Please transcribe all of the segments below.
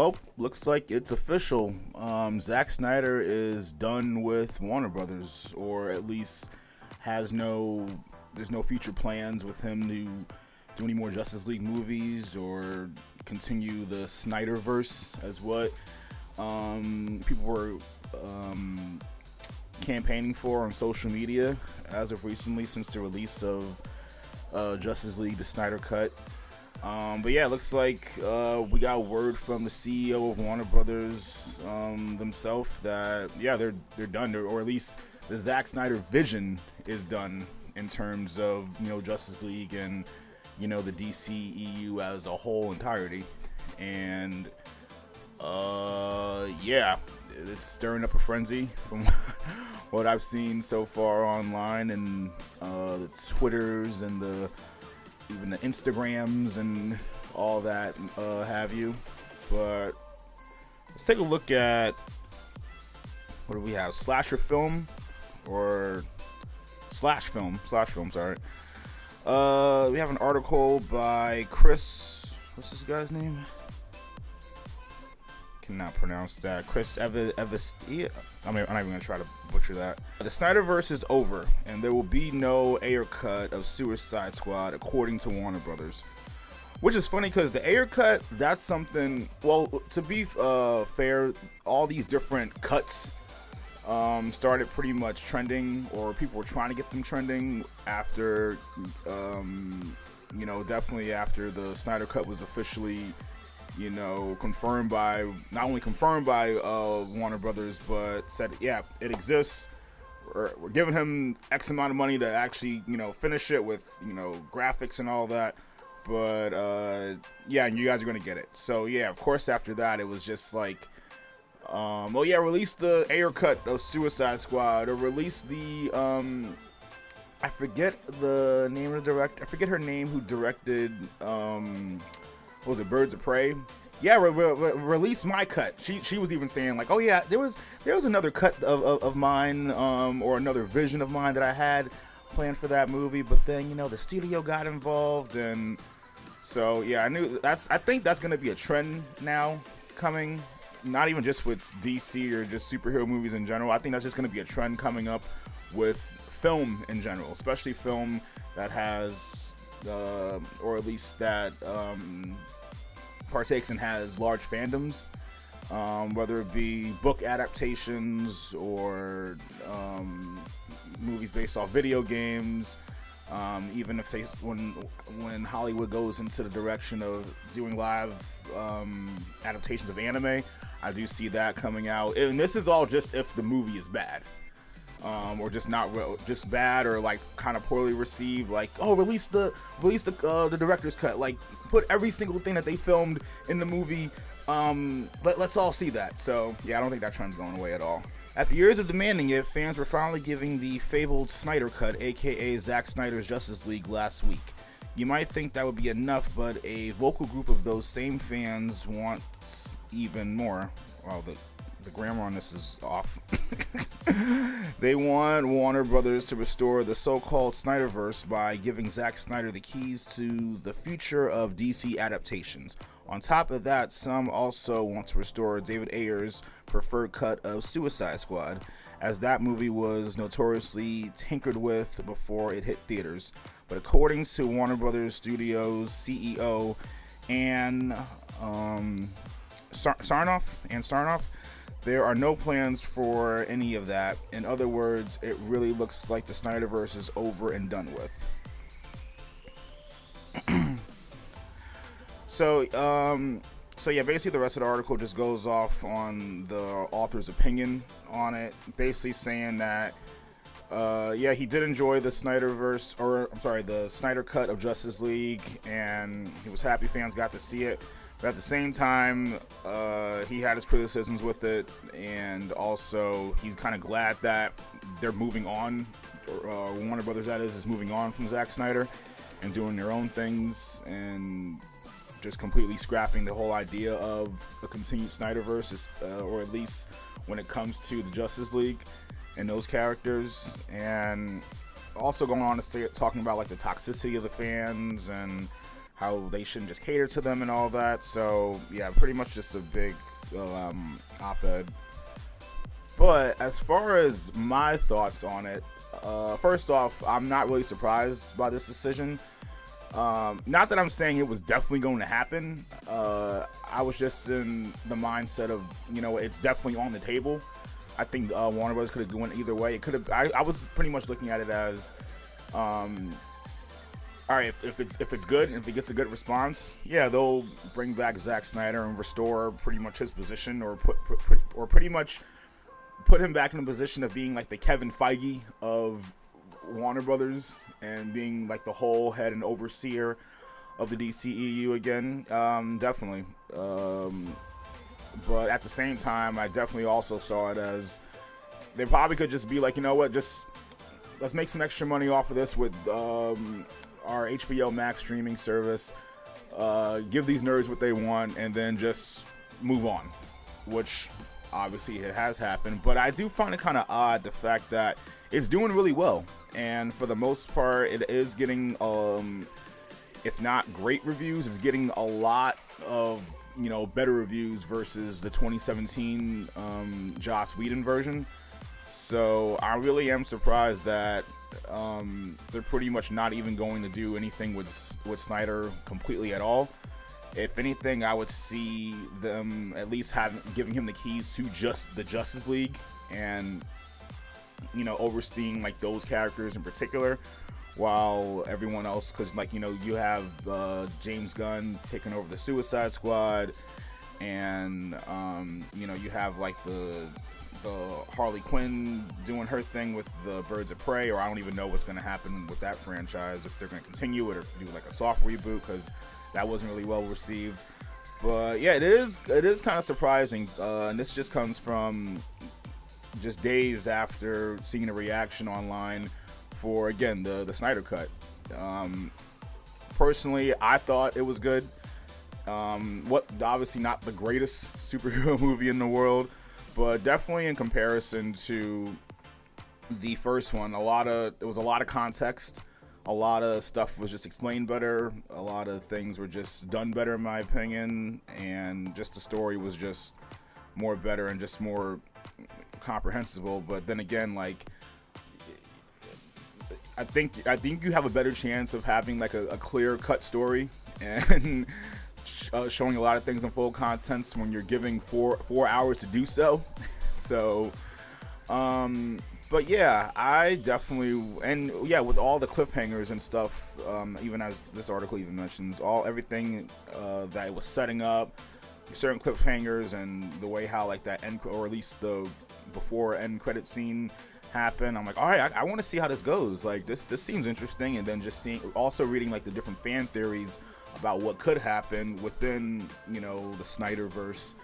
Well, looks like it's official. Zack Snyder is done with Warner Brothers, or at least there's no future plans with him to do any more Justice League movies or continue the SnyderVerse, as what people were campaigning for on social media as of recently, since the release of Justice League: The Snyder Cut. But yeah, it looks like we got word from the CEO of Warner Brothers themselves that they're done, or at least the Zack Snyder vision is done in terms of Justice League and the DCEU as a whole entirety. And it's stirring up a frenzy from what I've seen so far online, and the Twitters and even the Instagrams and all that have you. But let's take a look at, what do we have? Slash film, sorry. We have an article by Chris, what's this guy's name? Cannot pronounce that. Chris Evis. I'm not even gonna try to butcher that. The SnyderVerse is over, and there will be no Ayer cut of Suicide Squad, according to Warner Brothers. Which is funny, because the Ayer cut, that's something. Well, to be fair, all these different cuts started pretty much trending, or people were trying to get them trending after, definitely after the Snyder Cut was officially, confirmed by Warner Brothers, but said, yeah, it exists. We're giving him X amount of money to actually, finish it with, graphics and all that. But, and you guys are going to get it. So, yeah, of course, after that, it was just like, release the Ayer cut of Suicide Squad, or release the, I forget the name of the director. I forget her name, who directed, what was it, Birds of Prey? Yeah, release my cut. She was even saying like, oh yeah, there was another cut of mine, or another vision of mine that I had planned for that movie, but then the studio got involved, and so yeah, I think that's gonna be a trend now coming. Not even just with DC or just superhero movies in general. I think that's just gonna be a trend coming up with film in general, especially film that has, or at least that partakes and has large fandoms, whether it be book adaptations or movies based off video games. Even if when Hollywood goes into the direction of doing live adaptations of anime, I do see that coming out. And this is all just if the movie is bad. Or just just bad, or like kind of poorly received. Like, oh, release the director's cut. Like, put every single thing that they filmed in the movie. Let's all see that. So yeah, I don't think that trend's going away at all. After years of demanding it, fans were finally giving the fabled Snyder Cut, aka Zack Snyder's Justice League, last week. You might think that would be enough, but a vocal group of those same fans wants even more. Wow, the grammar on this is off. They want Warner Brothers to restore the so-called SnyderVerse by giving Zack Snyder the keys to the future of DC adaptations. On top of that, some also want to restore David Ayer's preferred cut of Suicide Squad, as that movie was notoriously tinkered with before it hit theaters. But according to Warner Brothers Studios CEO and Sarnoff, there are no plans for any of that. In other words, it really looks like the SnyderVerse is over and done with. So yeah, basically the rest of the article just goes off on the author's opinion on it, basically saying that he did enjoy the the Snyder Cut of Justice League, and he was happy fans got to see it. But at the same time, he had his criticisms with it, and also he's kind of glad that they're moving on, or Warner Brothers, that is moving on from Zack Snyder and doing their own things, and just completely scrapping the whole idea of the continued SnyderVerse, or at least when it comes to the Justice League and those characters. And also going on to talking about like the toxicity of the fans, and how they shouldn't just cater to them and all that. So yeah, pretty much just a big op-ed. But as far as my thoughts on it, first off, I'm not really surprised by this decision. Not that I'm saying it was definitely going to happen. I was just in the mindset of, it's definitely on the table. I think Warner Bros. Could have gone either way. It could have. I was pretty much looking at it as, all right, if it's good, if it gets a good response, yeah, they'll bring back Zack Snyder and restore pretty much his position, or pretty much put him back in a position of being like the Kevin Feige of Warner Brothers and being like the whole head and overseer of the DCEU again. Definitely. But at the same time, I definitely also saw it as they probably could just be like, you know what, just let's make some extra money off of this with our HBO Max streaming service. Give these nerds what they want and then just move on, which obviously it has happened. But I do find it kind of odd the fact that it's doing really well, and for the most part it is getting if not great reviews, it's getting a lot of better reviews versus the 2017 Joss Whedon version. So I really am surprised that they're pretty much not even going to do anything with Snyder completely at all. If anything, I would see them at least giving him the keys to just the Justice League and overseeing like those characters in particular, while everyone else, because you have James Gunn taking over the Suicide Squad, and you have like the Harley Quinn doing her thing with the Birds of Prey, or I don't even know what's going to happen with that franchise, if they're going to continue it or do like a soft reboot, because that wasn't really well received. But yeah, it is kind of surprising, and this just comes from just days after seeing a reaction online for, again, the Snyder Cut. Personally, I thought it was good. Obviously not the greatest superhero movie in the world, but definitely in comparison to the first one, there was a lot of context. A lot of stuff was just explained better. A lot of things were just done better, in my opinion, and just the story was just more better and just more comprehensible. But then again, like, I think you have a better chance of having like a clear-cut story and showing a lot of things in full context when you're giving 4 hours to do so. So, but yeah, I definitely, and yeah, with all the cliffhangers and stuff, even as this article even mentions, everything that it was setting up, certain cliffhangers, and the way how like that end, or at least the before end credit scene happened, I'm like, all right, I want to see how this goes. Like this seems interesting. And then just also reading like the different fan theories about what could happen within the SnyderVerse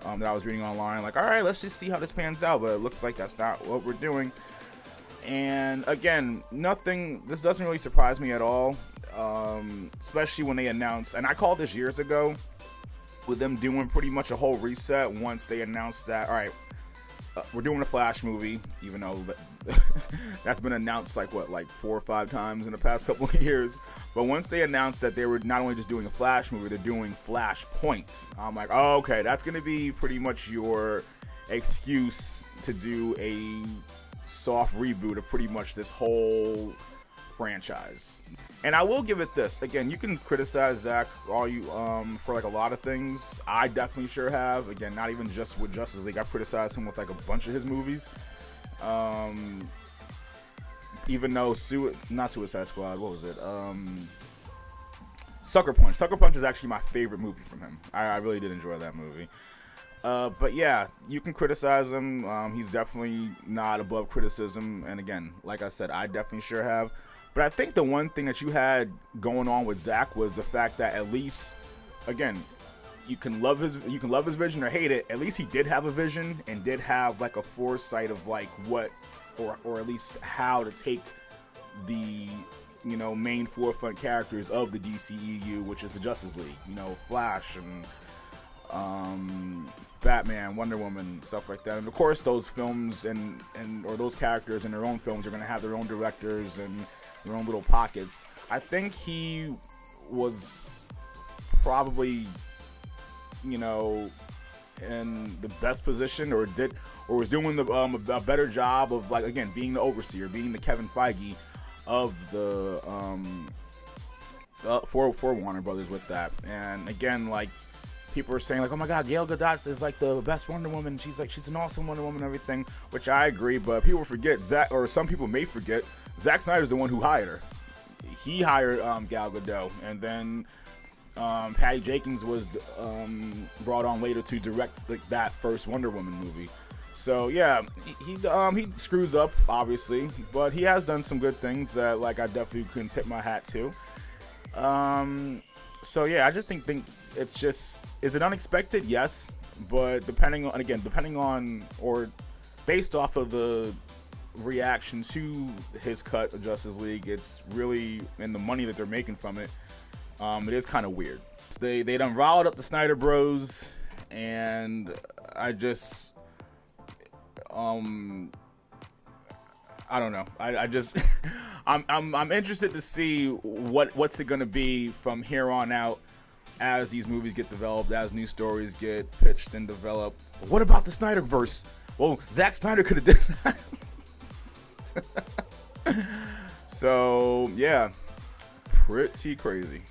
that I was reading online. Like, all right, let's just see how this pans out. But it looks like that's not what we're doing. And again, this doesn't really surprise me at all, especially when they announced, and I called this years ago, with them doing pretty much a whole reset once they announced that, all right, we're doing a Flash movie, even though that's been announced like 4 or 5 times in the past couple of years. But once they announced that they were not only just doing a Flash movie, they're doing Flash Points, I'm like, oh, okay, that's going to be pretty much your excuse to do a soft reboot of pretty much this whole franchise. And I will give it this. Again, you can criticize Zack for like a lot of things. I definitely sure have. Again, not even just with Justice League. I've criticized him with like a bunch of his movies. Even though not Suicide Squad, what was it? Sucker Punch. Sucker Punch is actually my favorite movie from him. I really did enjoy that movie. But yeah, you can criticize him. He's definitely not above criticism. And again, like I said, I definitely sure have. But I think the one thing that you had going on with Zack was the fact that at least, again, you can love his vision or hate it. At least he did have a vision and did have like a foresight of like what, or at least how to take the main forefront characters of the DCEU, which is the Justice League. Flash and Batman, Wonder Woman, stuff like that. And of course, those films or those characters in their own films are going to have their own directors and their own little pockets. I think he was probably, you know, in the best position, or was doing a better job of, like, again, being the overseer, being the Kevin Feige of the for Warner Brothers with that. And again, like, people are saying, like, oh my God, Gal Gadot is like the best Wonder Woman. She's an awesome Wonder Woman and everything, which I agree. But people forget, some people may forget, Zack Snyder's the one who hired her. He hired Gal Gadot, and then Patty Jenkins was brought on later to direct, like, that first Wonder Woman movie. So yeah, he screws up, obviously, but he has done some good things that, like, I definitely can tip my hat to. So yeah, I just think it's just, is it unexpected? yes, but depending on or based off of the reaction to his cut of Justice League, it's really, and the money that they're making from it, it is kind of weird. They done riled up the Snyder Bros, and I just I don't know. I just I'm interested to see what's it gonna be from here on out as these movies get developed, as new stories get pitched and developed. What about the SnyderVerse? Well, Zack Snyder could have did that. So yeah, pretty crazy.